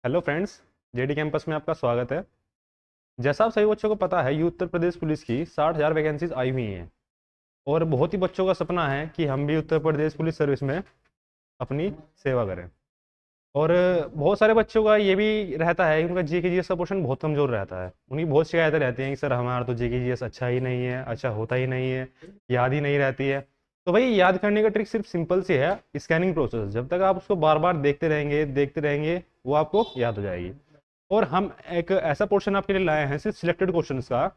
Hello friends. JD campus में आपका स्वागत है। जैसा आप सभी बच्चों को पता है, ये उत्तर प्रदेश पुलिस की 60,000 वैकेंसीज आई हुई हैं और बहुत ही बच्चों का सपना है कि हम भी उत्तर प्रदेश पुलिस सर्विस में अपनी सेवा करें। और बहुत सारे बच्चों का ये भी रहता है कि उनका जीके जीएस का पोर्शन बहुत कमज़ोर रहता है। उनकी बहुत शिकायतें रहती हैं कि सर हमारा तो जीके जीएस अच्छा ही नहीं है, अच्छा होता ही नहीं है, याद ही नहीं रहती है। तो भाई याद करने का ट्रिक सिर्फ सिंपल सी है, स्कैनिंग प्रोसेस। जब तक आप उसको बार बार देखते रहेंगे वो आपको याद हो जाएगी। और हम एक ऐसा पोर्शन आपके लिए लाए हैं सिर्फ सिलेक्टेड क्वेश्चंस का,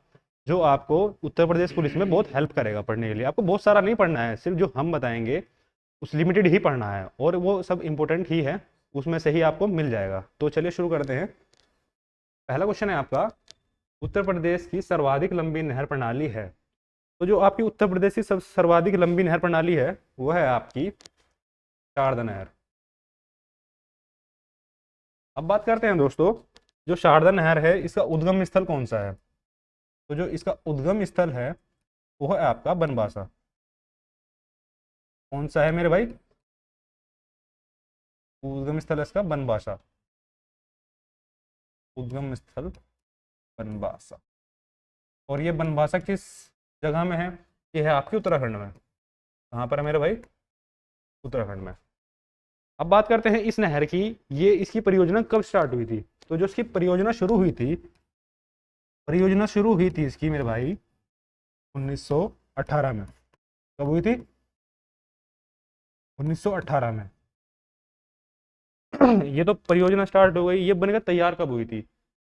जो आपको उत्तर प्रदेश पुलिस में बहुत हेल्प करेगा पढ़ने के लिए। आपको बहुत सारा नहीं पढ़ना है, सिर्फ जो हम बताएंगे उस लिमिटेड ही पढ़ना है और वो सब इंपॉर्टेंट ही है, उसमें से ही आपको मिल जाएगा। तो चलिए शुरू करते हैं। पहला क्वेश्चन है आपका, उत्तर प्रदेश की सर्वाधिक लंबी नहर प्रणाली है। तो जो आपकी उत्तर प्रदेश की सर्वाधिक लंबी नहर प्रणाली है वो है आपकी शारदा नहर। अब बात करते हैं दोस्तों, जो शारदा नहर है इसका उद्गम स्थल कौन सा है। तो जो इसका उद्गम स्थल है वो है आपका बनबासा। कौन सा है मेरे भाई? उद्गम स्थल है इसका बनबासा। उद्गम स्थल बनबासा। और ये बनबासा किस जगह में है? ये है आपके उत्तराखंड में। कहाँ पर है मेरे भाई? उत्तराखंड में। अब बात करते हैं इस नहर की। ये इसकी परियोजना कब स्टार्ट हुई थी? तो जो इसकी परियोजना शुरू हुई थी इसकी मेरे भाई 1918 में। कब हुई थी? 1918 में। ये तो परियोजना स्टार्ट हो गई, ये बनकर तैयार कब हुई थी?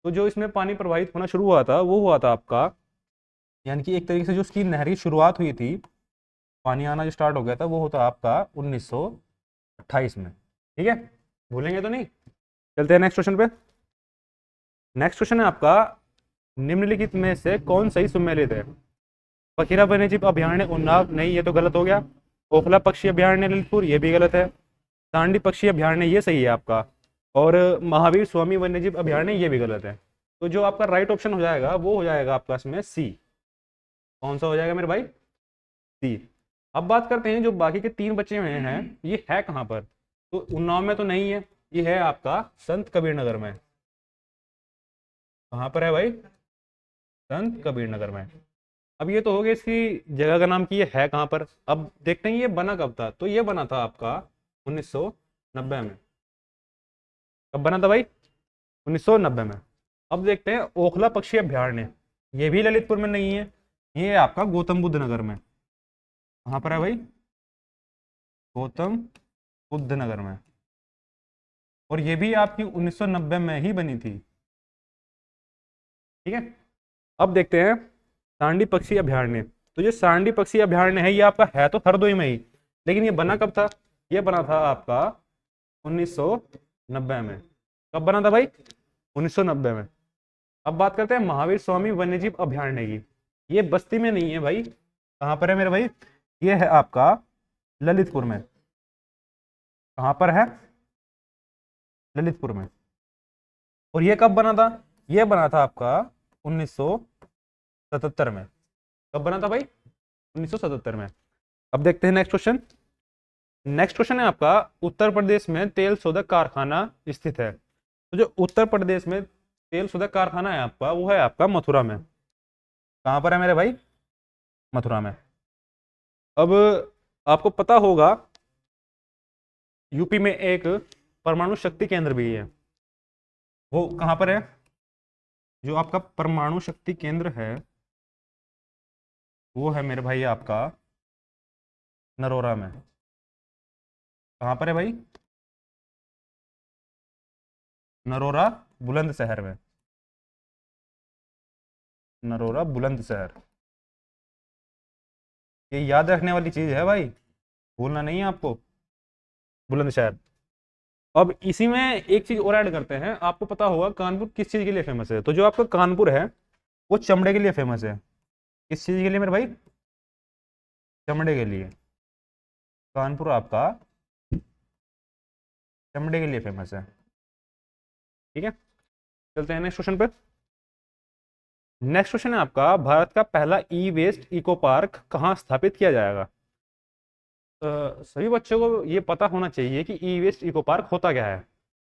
तो जो इसमें पानी प्रवाहित होना शुरू हुआ था वो हुआ था आपका, यानी कि एक तरीके से जो उसकी नहर की शुरुआत हुई थी, पानी आना जो स्टार्ट हो गया था वो होता आपका 1928 में। ठीक है, भूलेंगे तो नहीं। चलते हैं नेक्स्ट क्वेश्चन पे। नेक्स्ट क्वेश्चन है आपका, निम्नलिखित में से कौन सही सुमेलित है? पखीरा वन्यजीव अभयारण्य उन्नाव, नहीं ये तो गलत हो गया। ओखला पक्षी अभयारण्य ललितपुर, ये भी गलत है। सांडी पक्षी अभयारण्य ये सही है आपका। और महावीर स्वामी वन्यजीव अभयारण्य ये भी गलत है। तो जो आपका राइट ऑप्शन हो जाएगा वो हो जाएगा आपका इसमें सी। कौन सा हो जाएगा मेरे भाई? सी। अब बात करते हैं जो बाकी के तीन बचे हुए हैं, ये है कहाँ पर? तो उन्नाव में तो नहीं है, ये है आपका संत कबीर नगर में। कहाँ पर है भाई? संत कबीर नगर में। अब ये तो हो गया इसकी जगह का नाम, की ये है कहाँ पर। अब देखते हैं ये बना कब था। तो ये बना था आपका 1990 में। कब बना था भाई? 1990 में। अब देखते हैं ओखला पक्षी अभयारण्य, ये भी ललितपुर में नहीं है, ये है आपका गौतम बुद्ध नगर में। कहाँ पर है भाई? गौतम बुद्ध नगर में। और ये भी आपकी 1990 में ही बनी थी। ठीक है। अब देखते हैं सांडी पक्षी अभयारण्य। तो ये सांडी पक्षी अभयारण्य है, ये आपका है तो हरदोई में ही, लेकिन ये बना कब था? ये बना था आपका 1990 में। कब बना था भाई? 1990 में। अब बात करते हैं महावीर स्वामी वन्यजीव अभयारण्य की। ये बस्ती में नहीं है भाई। कहाँ पर है मेरे भाई? ये है आपका ललितपुर में। कहाँ पर है? ललितपुर में। और ये कब बना था? ये बना था आपका 1977 में। कब बना था भाई? 1977 में। अब देखते हैं नेक्स्ट क्वेश्चन। नेक्स्ट क्वेश्चन है आपका, उत्तर प्रदेश में तेल शोधक कारखाना स्थित है। तो जो उत्तर प्रदेश में तेल शोधक कारखाना है आपका वो है आपका मथुरा में। कहाँ पर है मेरे भाई? मथुरा में। अब आपको पता होगा यूपी में एक परमाणु शक्ति केंद्र भी है, वो कहाँ पर है? जो आपका परमाणु शक्ति केंद्र है वो है मेरे भाई आपका नरोरा में। कहाँ पर है भाई? नरोरा बुलंदशहर में। नरोरा बुलंदशहर। ये याद रखने वाली चीज है भाई, भूलना नहीं है आपको। बुलंदशहर। अब इसी में एक चीज और ऐड करते हैं। आपको पता होगा कानपुर किस चीज के लिए फेमस है? तो जो आपका कानपुर है वो चमड़े के लिए फेमस है। किस चीज के लिए मेरे भाई? चमड़े के लिए। कानपुर आपका चमड़े के लिए फेमस है। ठीक है, चलते हैं नेक्स्ट क्वेश्चन पे। नेक्स्ट क्वेश्चन है आपका, भारत का पहला ई वेस्ट इको पार्क कहाँ स्थापित किया जाएगा? सभी बच्चों को ये पता होना चाहिए कि ई वेस्ट इको पार्क होता क्या है।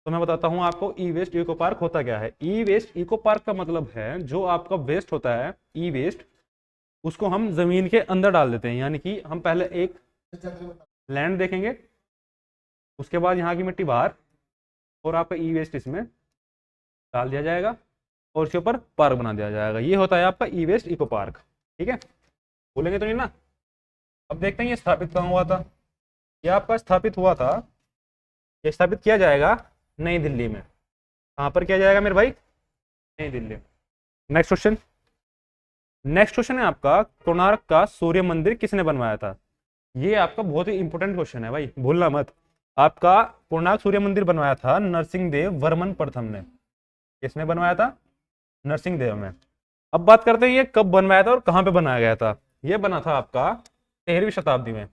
तो मैं बताता हूँ आपको ई वेस्ट इको पार्क होता क्या है। ई वेस्ट इको पार्क का मतलब है जो आपका वेस्ट होता है, ई वेस्ट, उसको हम जमीन के अंदर डाल देते हैं। यानी कि हम पहले एक लैंड देखेंगे, उसके बाद यहाँ की मिट्टी बाहर, और आपका ई वेस्ट इसमें डाल दिया जाएगा और उसके ऊपर पार्क बना दिया जाएगा। ये होता है आपका ई वेस्ट इको पार्क। ठीक है, बोलेंगे तो नहीं ना। अब देखते हैं ये स्थापित कहाँ हुआ था। ये आपका स्थापित हुआ था, ये स्थापित किया जाएगा नई दिल्ली में। कहाँ पर किया जाएगा मेरे भाई? नई Delhi. Next question. Next question है आपका, कोणार्क का सूर्य मंदिर किसने बनवाया था? ये आपका बहुत ही इंपॉर्टेंट क्वेश्चन है भाई, भूलना मत। आपका कोणार्क सूर्य मंदिर बनवाया था नरसिंह देव वर्मन प्रथम ने। किसने बनवाया था? नरसिंह देव ने। अब बात करते हैं ये कब बनवाया था और कहाँ पे बनाया गया था। ये बना था आपका 13वीं शताब्दी में।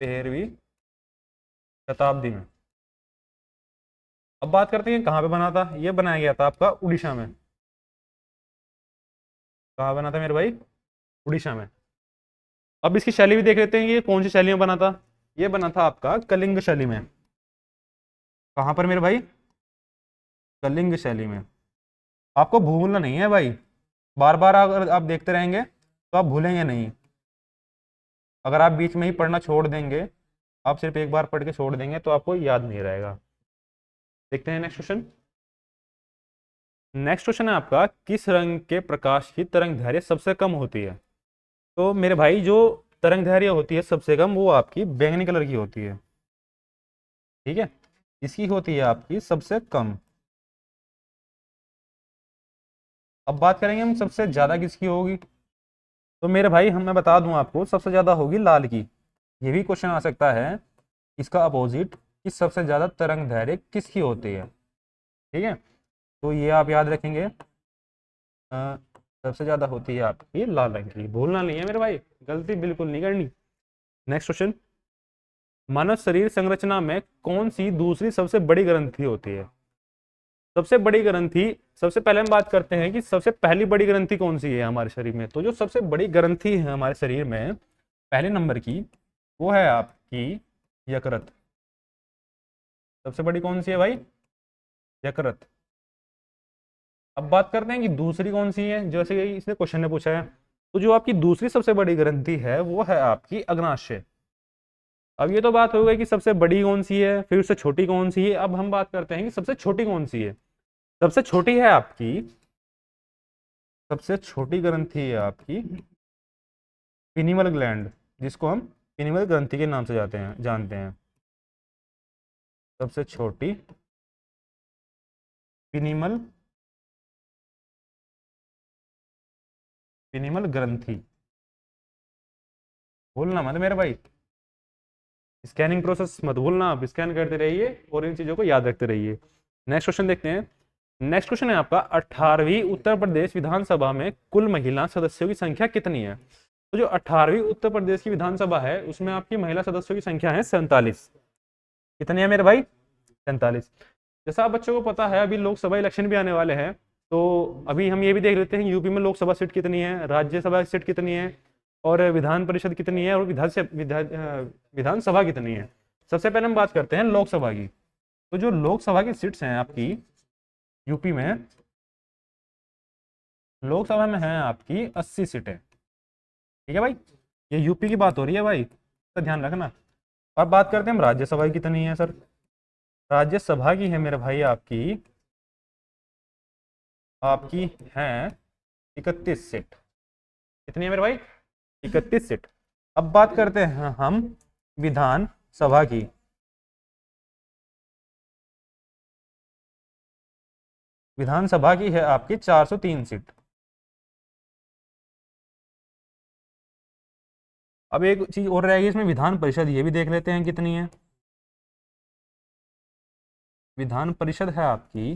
13वीं शताब्दी में। अब बात करते हैं कहाँ पे बना था। ये बनाया गया था आपका उड़ीसा में। कहाँ बना था मेरे भाई? उड़ीसा में। अब इसकी शैली भी देख लेते हैं, ये कौन सी शैली में बना था। ये बना था आपका कलिंग शैली में। कहाँ पर मेरे भाई? कलिंग शैली में। आपको भूलना नहीं है भाई, बार बार अगर आप देखते रहेंगे तो आप भूलेंगे नहीं। अगर आप बीच में ही पढ़ना छोड़ देंगे, आप सिर्फ एक बार पढ़ के छोड़ देंगे तो आपको याद नहीं रहेगा। देखते हैं नेक्स्ट क्वेश्चन। नेक्स्ट क्वेश्चन है आपका, किस रंग के प्रकाश की तरंग दैर्घ्य सबसे कम होती है? तो मेरे भाई जो तरंग दैर्घ्य होती है सबसे कम, वो आपकी बैंगनी कलर की होती है। ठीक है, इसकी होती है आपकी सबसे कम। अब बात करेंगे हम सबसे ज्यादा किसकी होगी। तो मेरे भाई मैं बता दूं आपको, सबसे ज्यादा होगी लाल की। ये भी क्वेश्चन आ सकता है इसका अपोजिट, कि सबसे ज्यादा तरंग दैर्घ्य किसकी होती है। ठीक है, तो ये आप याद रखेंगे। सबसे ज्यादा होती है आपकी लाल रंग की। भूलना नहीं है मेरे भाई, गलती बिल्कुल नहीं करनी। Next question. मानव शरीर संरचना में कौन सी दूसरी सबसे बड़ी ग्रंथि होती है? सबसे बड़ी ग्रंथि, सबसे पहले हम बात करते हैं कि सबसे पहली बड़ी ग्रंथि कौन सी है हमारे शरीर में। तो जो सबसे बड़ी ग्रंथि है हमारे शरीर में पहले नंबर की, वो है आपकी यकृत। सबसे बड़ी कौन सी है भाई? यकृत। अब बात करते हैं कि दूसरी कौन सी है, जैसे कि इसने क्वेश्चन ने पूछा है। तो जो आपकी दूसरी सबसे बड़ी ग्रंथि है वो है आपकी अग्नाशय। अब ये तो बात हो गई कि सबसे बड़ी कौन सी है, फिर उससे छोटी कौन सी है। अब हम बात करते हैं कि सबसे छोटी कौन सी है। सबसे छोटी है आपकी, सबसे छोटी ग्रंथि है आपकी पिनिमल ग्लैंड, जिसको हम पिनिमल ग्रंथि के नाम से जानते हैं। सबसे छोटी पिनिमल पिनिमल ग्रंथि। भूलना मत मेरे भाई, स्कैनिंग प्रोसेस मत भूलना, आप स्कैन करते रहिए और इन चीजों को याद रखते रहिए। नेक्स्ट क्वेश्चन देखते हैं। नेक्स्ट क्वेश्चन है आपका, 18वीं उत्तर प्रदेश विधानसभा में कुल महिला सदस्यों की संख्या कितनी है? तो जो 18वीं उत्तर प्रदेश की विधानसभा है उसमें आपकी महिला सदस्यों की संख्या है 47। कितनी है मेरे भाई? 47। जैसा आप बच्चों को पता है अभी लोकसभा इलेक्शन भी आने वाले हैं, तो अभी हम ये भी देख लेते हैं यूपी में लोकसभा सीट कितनी है, राज्यसभा सीट कितनी है, और विधान परिषद कितनी है, और विधानसभा कितनी है। सबसे पहले हम बात करते हैं लोकसभा की। तो जो लोकसभा की सीट्स हैं आपकी यूपी में, लोकसभा में है आपकी 80 सीटें। ठीक है भाई, ये यूपी की बात हो रही है भाई, तो ध्यान रखना। अब बात करते हैं हम राज्यसभा की कितनी है सर। राज्यसभा की है मेरे भाई आपकी आपकी है 31 सीट। कितनी है मेरे भाई? 31 सीट। अब बात करते हैं हम विधान सभा की। विधानसभा की है आपकी 403 सीट। अब एक चीज और रहेगी इसमें, विधान परिषद, ये भी देख लेते हैं कितनी है। विधान परिषद है आपकी,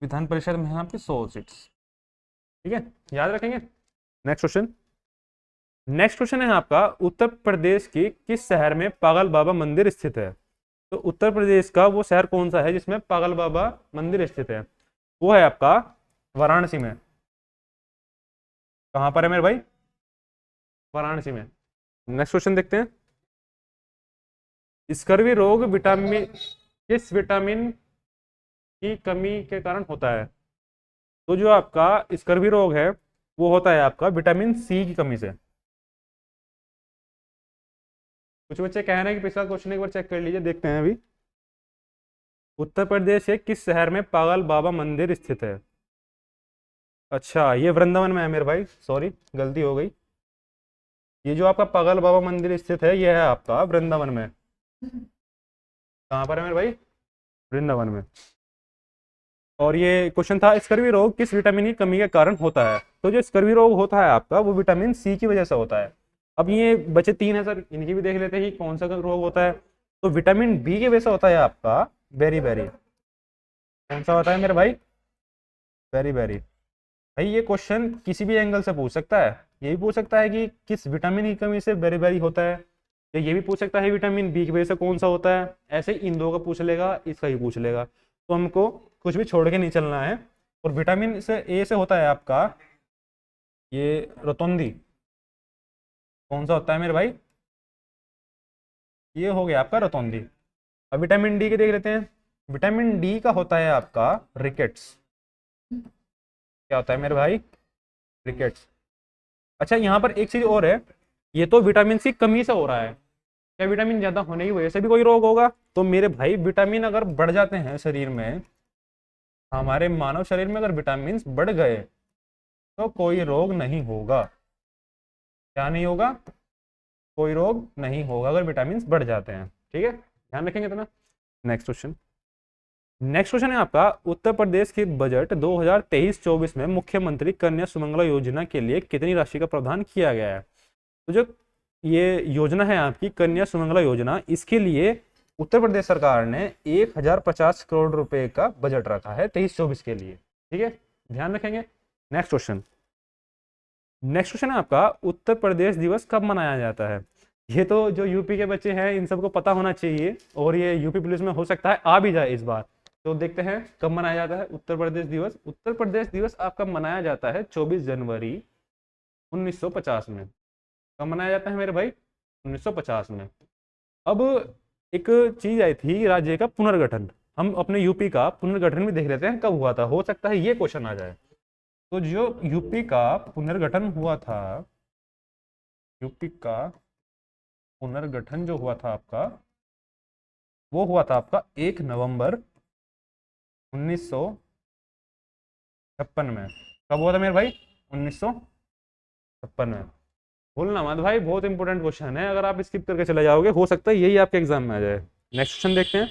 विधान परिषद में है आपकी 100 सीट्स। ठीक है, याद रखेंगे। Next question. नेक्स्ट क्वेश्चन है आपका, उत्तर प्रदेश के किस शहर में पागल बाबा मंदिर स्थित है? तो उत्तर प्रदेश का वो शहर कौन सा है जिसमें पागल बाबा मंदिर स्थित है? वो है आपका वाराणसी में। कहां पर है मेरे भाई? वाराणसी में। नेक्स्ट क्वेश्चन देखते हैं। स्कर्वी रोग विटामिन किस विटामिन की कमी के कारण होता है? तो जो आपका स्कर्वी रोग है वो होता है आपका विटामिन सी की कमी से। कुछ बच्चे कह रहे हैं कि पिछला क्वेश्चन एक बार चेक कर लीजिए, देखते हैं अभी। उत्तर प्रदेश के किस शहर में पागल बाबा मंदिर स्थित है? अच्छा, ये वृंदावन में है मेरे भाई, सॉरी गलती हो गई। ये जो आपका पागल बाबा मंदिर स्थित है ये है आपका वृंदावन में। कहाँ पर है मेरे भाई? वृंदावन में। और ये क्वेश्चन था स्कर्वी रोग किस विटामिन की कमी के कारण होता है? तो जो स्कर्वी रोग होता है आपका वो विटामिन सी की वजह से होता है। अब ये बचे तीन है सर, इनकी भी देख लेते हैं कि कौन सा रोग होता है। तो विटामिन बी की वजह से होता है आपका बेरी बेरी। कौन सा होता है मेरे भाई? Very very. भाई ये क्वेश्चन किसी भी एंगल से पूछ सकता है। ये भी पूछ सकता है कि किस विटामिन की कमी से बेरी बेरी होता है, या ये भी पूछ सकता है विटामिन बी की वजह से कौन सा होता है। ऐसे इन दो का पूछ लेगा, इसका ही पूछ लेगा। तो हमको कुछ भी छोड़ के नहीं चलना है। और विटामिन से ए से होता है आपका ये रतौंधी। कौन सा होता है मेरे भाई? ये हो गया आपका रतौंधी। अब विटामिन डी के देख लेते हैं। विटामिन डी का होता है आपका रिकेट्स। क्या होता है मेरे भाई? रिकेट्स। अच्छा, यहाँ पर एक चीज और है, ये तो विटामिन सी कमी से हो रहा है, क्या विटामिन ज्यादा होने की वजह से भी कोई रोग होगा? तो मेरे भाई विटामिन अगर बढ़ जाते हैं शरीर में, हमारे मानव शरीर में अगर विटामिन बढ़ गए तो कोई रोग नहीं होगा। क्या नहीं होगा? कोई रोग नहीं होगा अगर विटामिन बढ़ जाते हैं। ठीक है, ध्यान रखेंगे इतना। Next question. नेक्स्ट क्वेश्चन है आपका उत्तर प्रदेश की बजट 2023-24 में मुख्यमंत्री कन्या सुमंगला योजना के लिए कितनी राशि का प्रावधान किया गया है? तो जो ये योजना है आपकी कन्या सुमंगला योजना, इसके लिए उत्तर प्रदेश सरकार ने 1050 करोड़ रुपए का बजट रखा है 23-24 के लिए। ठीक है, ध्यान रखेंगे। Next question. नेक्स्ट क्वेश्चन है आपका उत्तर प्रदेश दिवस कब मनाया जाता है? ये तो जो यूपी के बच्चे हैं इन सबको पता होना चाहिए, और ये यूपी पुलिस में हो सकता है आ भी जाए इस बार। तो देखते हैं कब मनाया जाता है उत्तर प्रदेश दिवस। उत्तर प्रदेश दिवस आपका मनाया जाता है 24 जनवरी 1950 में। कब मनाया जाता है मेरे भाई? 1950 में। अब एक चीज आई थी राज्य का पुनर्गठन, हम अपने यूपी का पुनर्गठन भी देख लेते हैं कब हुआ था, हो सकता है ये क्वेश्चन आ जाए। तो जो यूपी का पुनर्गठन हुआ था, यूपी का पुनर्गठन जो हुआ था आपका, वो हुआ था आपका 1 नवंबर 1956 में। कब हुआ था मेरे भाई? 1956 में। भूलना मत भाई, बहुत इंपॉर्टेंट क्वेश्चन है, अगर आप स्किप करके चले जाओगे हो सकता है यही आपके एग्जाम में आ जाए। नेक्स्ट क्वेश्चन देखते हैं।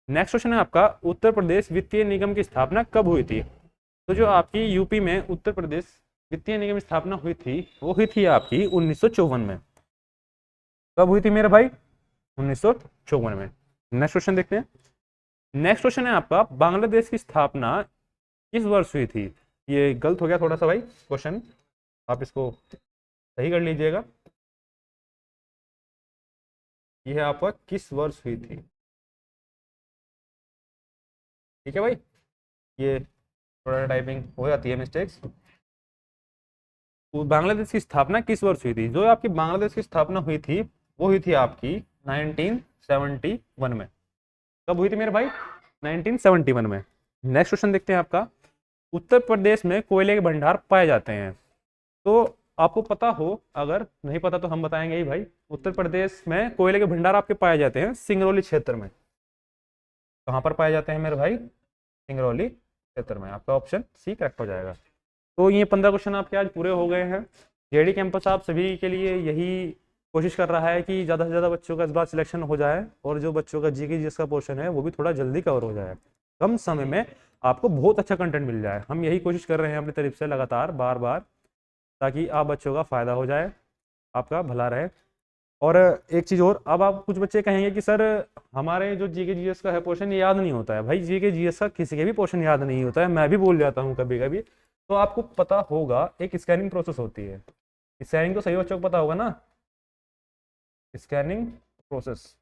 नेक्स्ट क्वेश्चन है आपका उत्तर प्रदेश वित्तीय निगम की स्थापना कब हुई थी? तो जो आपकी यूपी में उत्तर प्रदेश वित्तीय निगम की स्थापना हुई थी वो हुई थी आपकी 1954 में। कब हुई थी मेरे भाई? 1954 में। नेक्स्ट क्वेश्चन देखते हैं। नेक्स्ट क्वेश्चन है आपका बांग्लादेश की स्थापना किस वर्ष हुई थी? ये गलत हो गया थोड़ा सा भाई क्वेश्चन, आप इसको सही कर लीजिएगा। यह आपका किस वर्ष हुई थी? ठीक है भाई, ये थोड़ा टाइपिंग हो जाती है मिस्टेक्स। बांग्लादेश की स्थापना किस वर्ष हुई थी? जो आपकी बांग्लादेश की स्थापना हुई थी वो हुई थी आपकी 1971 में। कब हुई थी मेरे भाई? 1971 में। नेक्स्ट क्वेश्चन देखते हैं आपका उत्तर प्रदेश में कोयले के भंडार पाए जाते हैं। तो आपको पता हो, अगर नहीं पता तो हम बताएंगे ही भाई। उत्तर प्रदेश में कोयले के भंडार आपके पाए जाते हैं सिंगरौली क्षेत्र में। कहाँ पर पाए जाते हैं मेरे भाई? सिंगरौली क्षेत्र में। आपका ऑप्शन सी करेक्ट हो जाएगा। तो ये 15 क्वेश्चन आपके आज पूरे हो गए हैं। जेडी कैंपस आप सभी के लिए यही कोशिश कर रहा है कि ज़्यादा से ज़्यादा बच्चों का इस बार सिलेक्शन हो जाए, और जो बच्चों का जीके जीएस का पोर्शन है वो भी थोड़ा जल्दी कवर हो जाए, कम समय में आपको बहुत अच्छा कंटेंट मिल जाए। हम यही कोशिश कर रहे हैं अपनी तरफ से लगातार बार बार, ताकि आप बच्चों का फ़ायदा हो जाए, आपका भला रहे। और एक चीज़ और, अब आप कुछ बच्चे कहेंगे कि सर हमारे जो जीके जीएस का है पोर्शन याद नहीं होता है। भाई जीके जीएस का किसी के भी पोर्शन याद नहीं होता है, मैं भी भूल जाता हूँ कभी कभी। तो आपको पता होगा एक स्कैनिंग प्रोसेस होती है। स्कैनिंग तो सही बच्चों को पता होगा ना, स्कैनिंग प्रोसेस।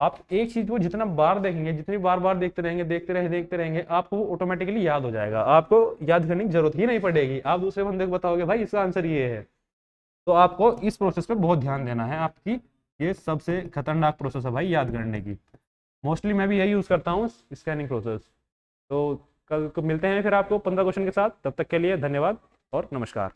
आप एक चीज को जितना बार देखेंगे, जितनी बार बार देखते रहेंगे आपको ऑटोमेटिकली याद हो जाएगा। आपको याद करने की जरूरत ही नहीं पड़ेगी। आप दूसरे बंदे को बताओगे भाई इसका आंसर ये है, तो आपको इस प्रोसेस पे बहुत ध्यान देना है। आपकी ये सबसे खतरनाक प्रोसेस है भाई याद करने की। मोस्टली मैं भी यही यूज़ करता हूँ, स्कैनिंग प्रोसेस। तो कल को मिलते हैं फिर आपको 15 क्वेश्चन के साथ। तब तक के लिए धन्यवाद और नमस्कार।